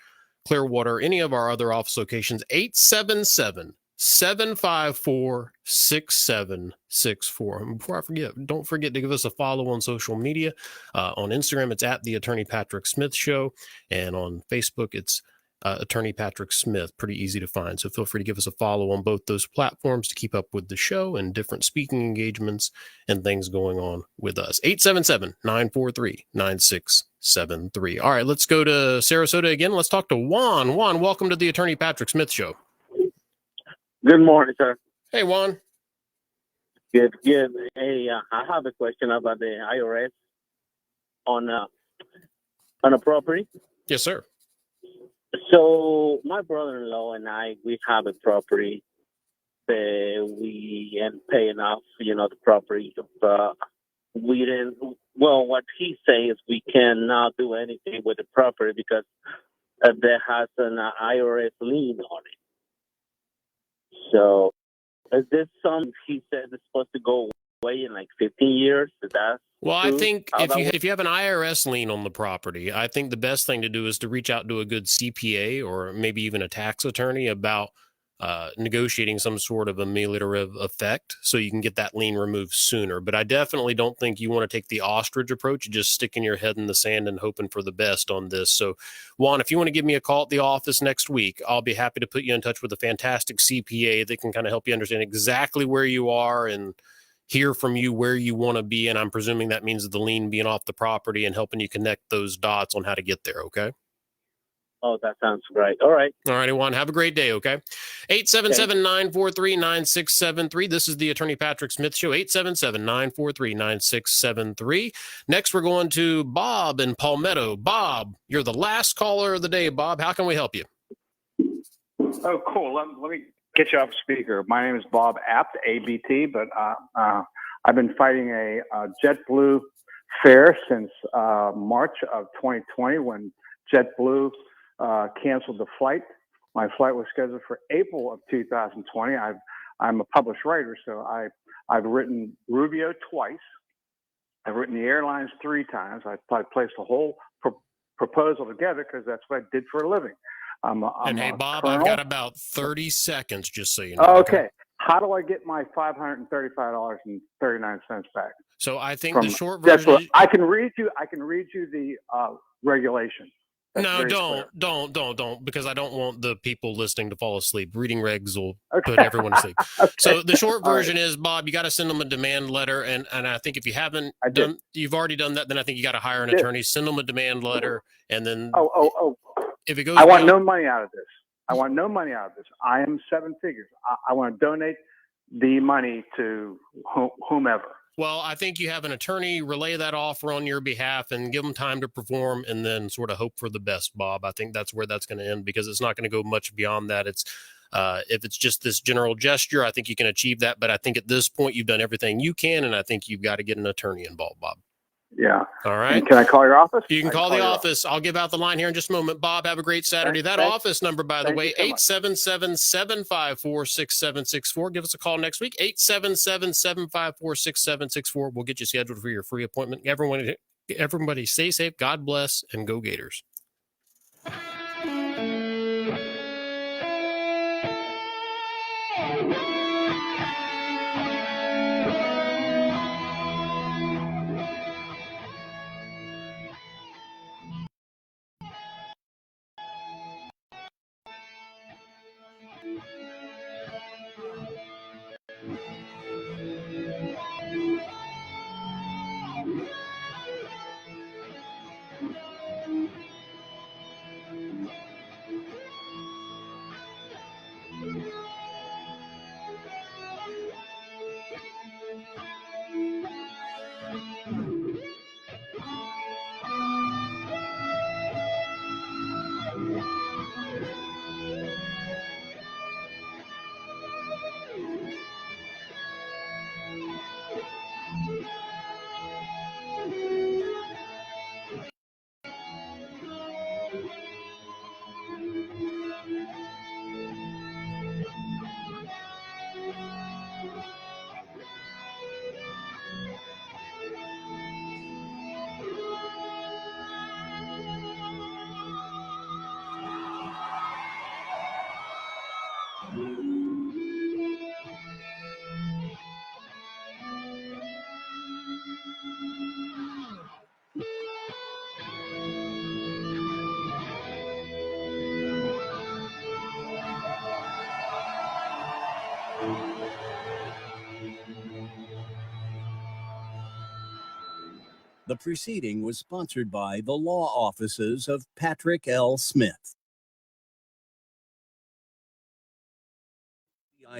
Clearwater, any of our other office locations, 877-754-6764. And before I forget, don't forget to give us a follow on social media. On Instagram, it's at the Attorney Patrick Smith Show. And on Facebook, it's Attorney Patrick Smith. Pretty easy to find. So feel free to give us a follow on both those platforms to keep up with the show and different speaking engagements and things going on with us. 877-943-9673. All right, let's go to Sarasota again. Let's talk to Juan. Juan, welcome to the Attorney Patrick Smith Show. Good morning, sir. Hey, Juan. Good. Hey, I have a question about the IRS on a property. Yes, sir. So my brother-in-law and I, we have a property. We ain't paying off, the property. We didn't. Well, what he says, we cannot do anything with the property because there has an IRS lien on it. So, is this something he said is supposed to go away in like 15 years? Is that Well, I true? think How that works? if you have an IRS lien on the property, I think the best thing to do is to reach out to a good CPA or maybe even a tax attorney about negotiating some sort of ameliorative effect so you can get that lien removed sooner. But I definitely don't think you want to take the ostrich approach, just sticking your head in the sand and hoping for the best on this. So, Juan, if you want to give me a call at the office next week, I'll be happy to put you in touch with a fantastic CPA that can kind of help you understand exactly where you are and hear from you where you want to be. And I'm presuming that means the lien being off the property and helping you connect those dots on how to get there. Okay. Oh, that sounds great. All right. All righty, Juan. Have a great day, okay? 877-943-9673. This is the Attorney Patrick Smith Show, 877-943-9673. Next, we're going to Bob in Palmetto. Bob, you're the last caller of the day, Bob. How can we help you? Oh, cool. Let me get you off speaker. My name is Bob Abt, ABT, but I've been fighting a JetBlue fare since March of 2020 when JetBlue canceled the flight. My flight was scheduled for April of 2020. I'm a published writer, so I've written Rubio twice. I've written the airlines 3 times. I placed a whole proposal together because that's what I did for a living. And hey, Bob, I've got about 30 seconds, just so you know. Okay. How do I get my $535.39 back? So I think the short version is, I can read you the regulation. That's no, very clear. don't, because I don't want the people listening to fall asleep. Reading regs will put everyone to sleep. Okay. So the short All version right. is, Bob, you got to send them a demand letter. And I think if you haven't did. done, you've already done that, then I think you got to hire an Did. attorney, send them a demand letter. And then if it goes, I want beyond- no money out of this. I want no money out of this. I am 7 figures. I want to donate the money to whomever. Well, I think you have an attorney relay that offer on your behalf and give them time to perform and then sort of hope for the best, Bob. I think that's where that's going to end because it's not going to go much beyond that. It's if it's just this general gesture, I think you can achieve that. But I think at this point, you've done everything you can, and I think you've got to get an attorney involved, Bob. Yeah. All right. And can I call your office? You can I call the your office. I'll give out the line here in just a moment. Bob, have a great Saturday. That Thank- office number, by the thank way, you so much. 877-754-6764. Give us a call next week, 877-754-6764. We'll get you scheduled for your free appointment. Everybody stay safe. God bless, and go Gators. The proceeding was sponsored by the law offices of Patrick L. Smith.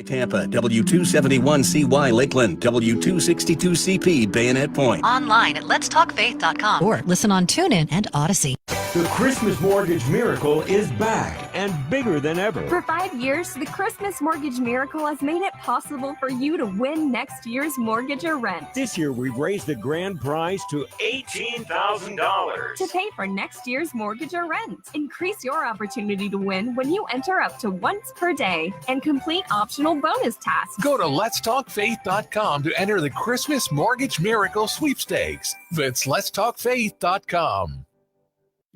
Tampa, W271CY Lakeland, W262CP Bayonet Point. Online at letstalkfaith.com or listen on TuneIn and Odyssey. The Christmas Mortgage Miracle is back and bigger than ever. For 5 years, the Christmas Mortgage Miracle has made it possible for you to win next year's mortgage or rent. This year, we've raised the grand prize to $18,000 to pay for next year's mortgage or rent. Increase your opportunity to win when you enter up to once per day and complete optional bonus tasks. Go to letstalkfaith.com to enter the Christmas Mortgage Miracle Sweepstakes. That's letstalkfaith.com.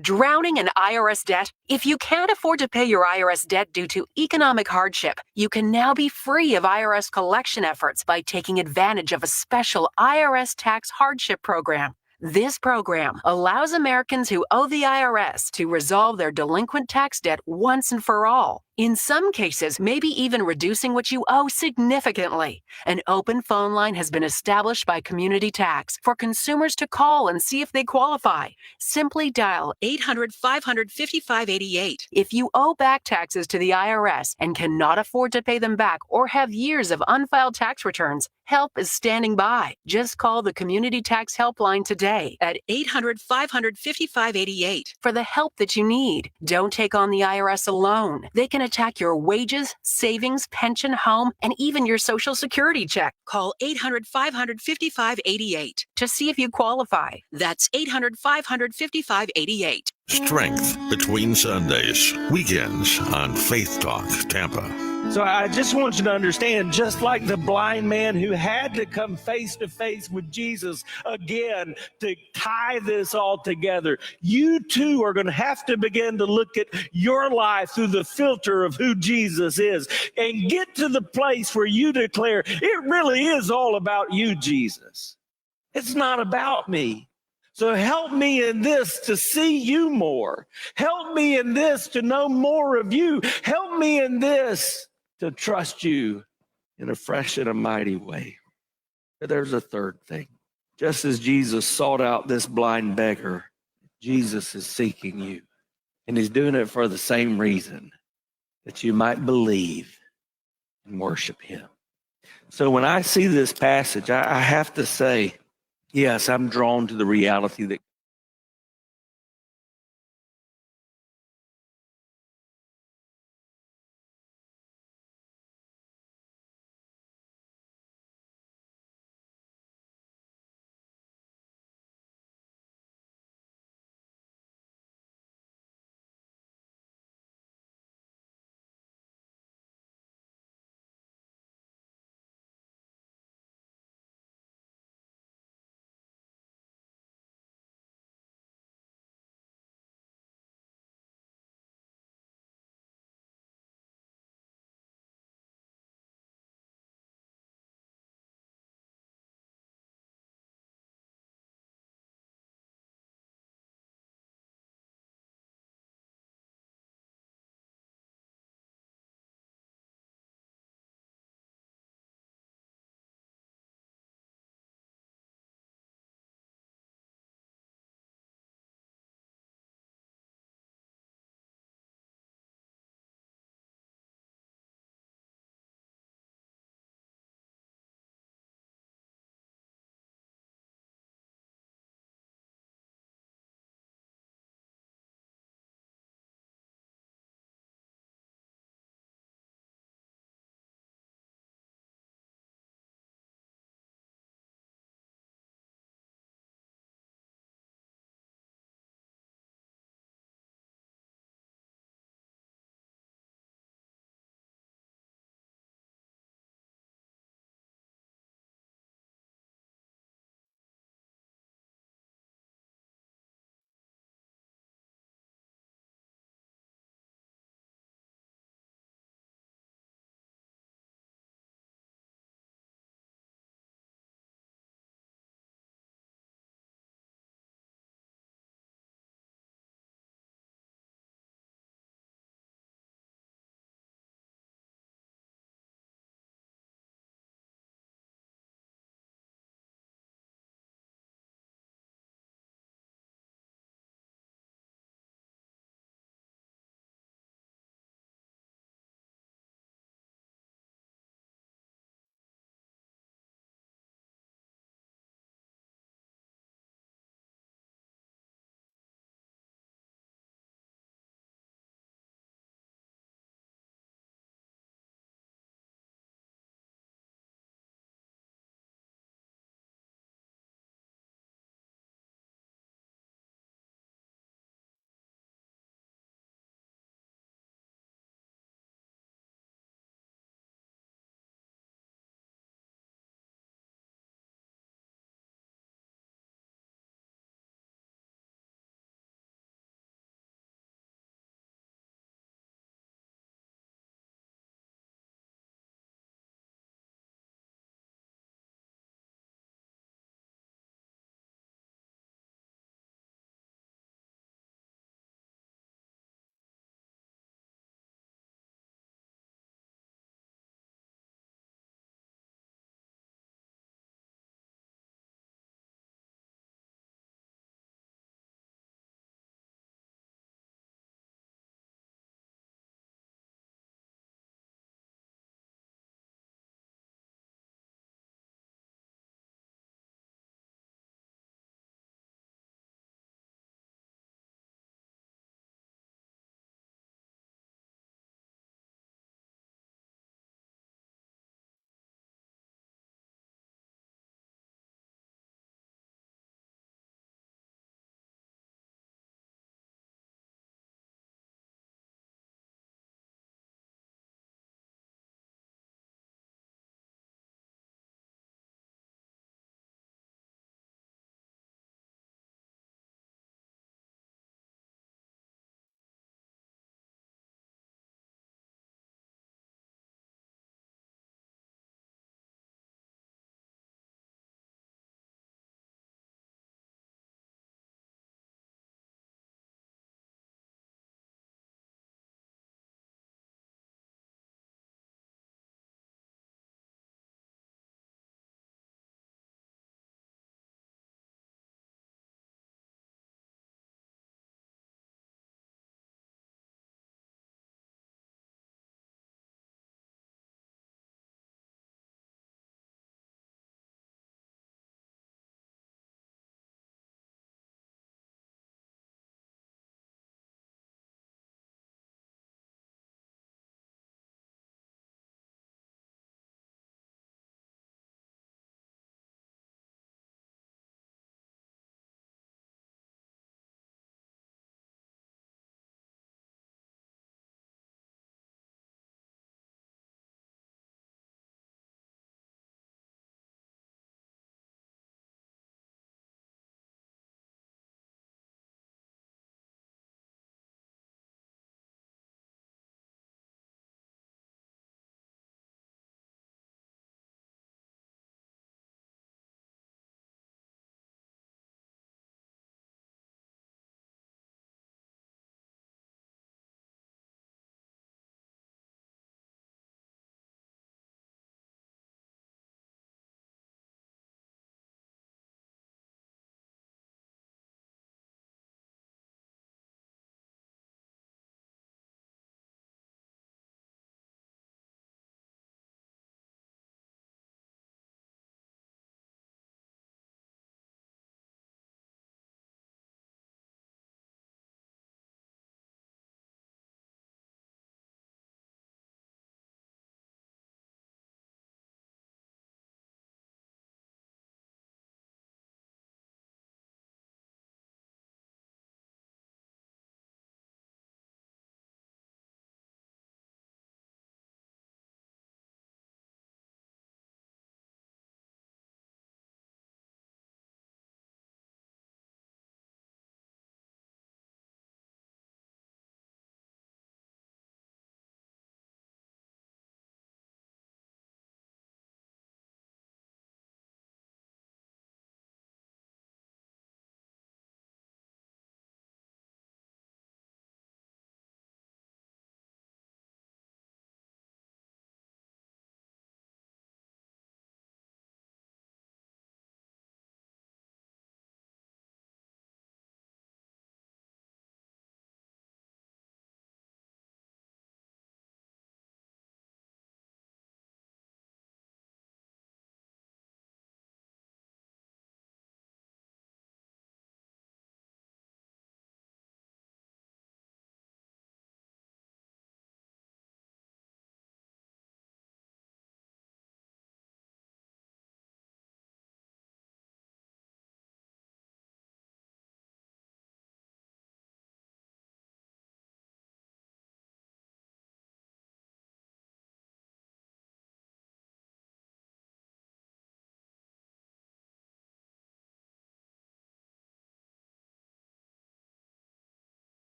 Drowning in IRS debt? If you can't afford to pay your IRS debt due to economic hardship, you can now be free of IRS collection efforts by taking advantage of a special IRS tax hardship program. This program allows Americans who owe the IRS to resolve their delinquent tax debt once and for all. In some cases, maybe even reducing what you owe significantly. An open phone line has been established by Community Tax for consumers to call and see if they qualify. Simply dial 800-500-5588. If you owe back taxes to the IRS and cannot afford to pay them back or have years of unfiled tax returns, help is standing by. Just call the Community Tax Helpline today at 800-500-5588 for the help that you need. Don't take on the IRS alone. They can attack your wages, savings, pension, home, and even your Social Security check. Call 800-500-5588 to see if you qualify. That's 800-500-5588. Strength between Sundays, weekends on Faith Talk Tampa. So I just want you to understand, just like the blind man who had to come face to face with Jesus again to tie this all together, you too are going to have to begin to look at your life through the filter of who Jesus is and get to the place where you declare, it really is all about you, Jesus. It's not about me. So help me in this to see you more. Help me in this to know more of you. Help me in this to trust you in a fresh and a mighty way. But there's a third thing. Just as Jesus sought out this blind beggar, Jesus is seeking you. And he's doing it for the same reason, that you might believe and worship him. So when I see this passage, I have to say, yes, I'm drawn to the reality that